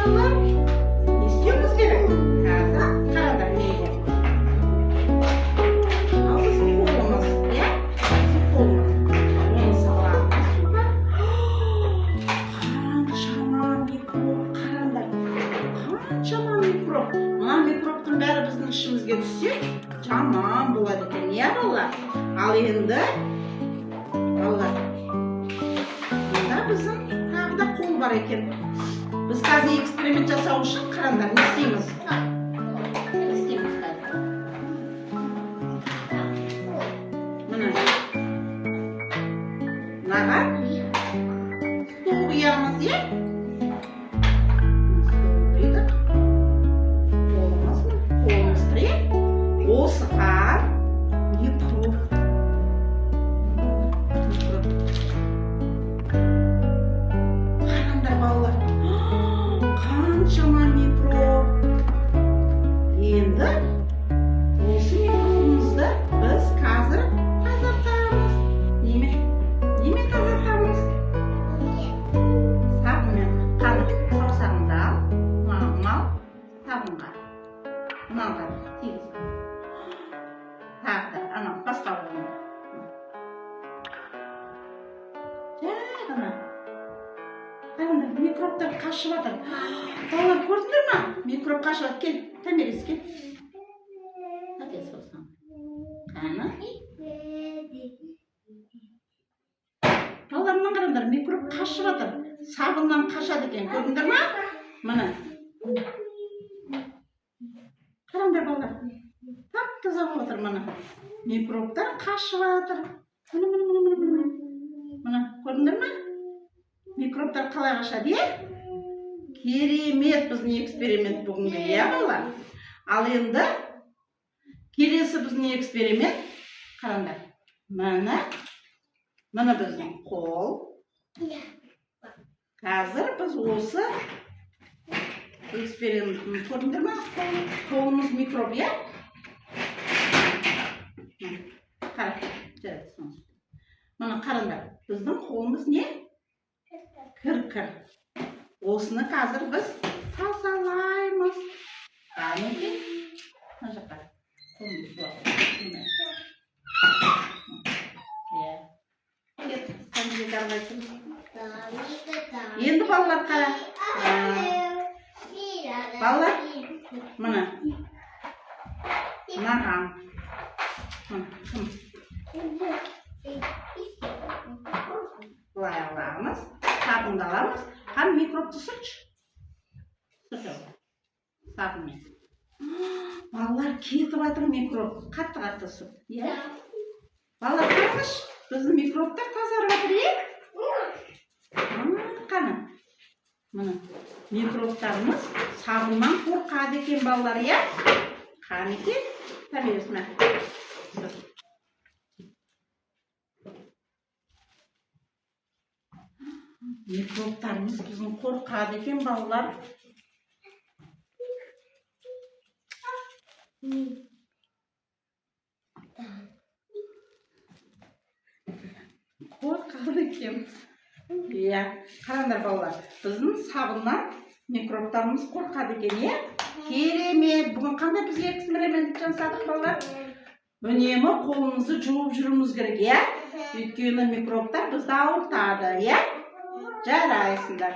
балалар, не істеуіміз керек? Қазір қараңдар неге. Ал біздің қолымыз, иә? Біздің қолымыз. Оны саламыз суға. Қаншама микроб, қараңдар. Қаншама микроб. Мына микробтың бәрі біздің ішімізге түссе, жаман болады екен, иә балалар? Ал енді, балалар, мұнда біздің тағы да қол бар екен. Біз қазір эксперимент жасау үшін қараңдар, не істейміз? Не істейміз қазір? Міне. Мынаға су құямыз, иә? Осыға микроб. Қараңдар балалар, қаншама микроб. Енді осы микробымызды біз қазір тазартамыз. Неме тазартамыз? Сабынмен. Қаны саусағыңды ал, мал сабынға. Мынаға тигіз. Тағы да, анау басқа орында. Жай ғана. Қараңдар, микробтар қашып жатыр. Балалар, көрдіңдер ма? Микроб қашып жатыр. Кел, Томирис, кел. Әкел сосын. Қаны. Балалар, мына қараңдар, микроб қашып жатыр. Сабыннан қашады екен, көрдіңдер ма? Міне. Қараңдар балалар. Тап-таза болып жатыр мына. Микробтар қашып жатыр. Мына, көрдіңдер ма? Микробтар қалай қашады, е? Керемет біздің эксперимент бүгінгі, е балалар? Ал енді келесі біздің эксперимент. Қараңдар. Мына біздің қол. Қазір біз осы экспериментін көрдіңдер ма? Қолымыз микроб, е? Қара, жарайды. Мына қараңдар, біздің қолымыз не? Кір. Осыны қазір біз тазалаймыз. Қанекей. Мына жаққа. Қолымыз жоқ. Енді балалар қара. Балалар, мына. Мынаған. Былай аламыз, сабынды аламыз. Қан микробты сүртші. Сабынмен. Балалар, кетіп жатыр микроб. Қатты сүрт. Балалар, қараңыз, біздің микробтар тазарып жатыр, е? Қаны. Мына микробтарымыз сабыннан қорқады екен балалар, е? Қанекей, Томирис мә. Микробтарымыз біздің қорқады екен балалар. Қорқады екен. Қараңдар балалар, біздің сабыннан микробтарымыз қорқады екен, е? Керемет. Бүгін қандай біз эксперимент жасадық балалар? Үнемі қолымызды жуып жүруіміз керек, е? Өйткені микробтар бізді ауыртады, е? Жарайсыңдар.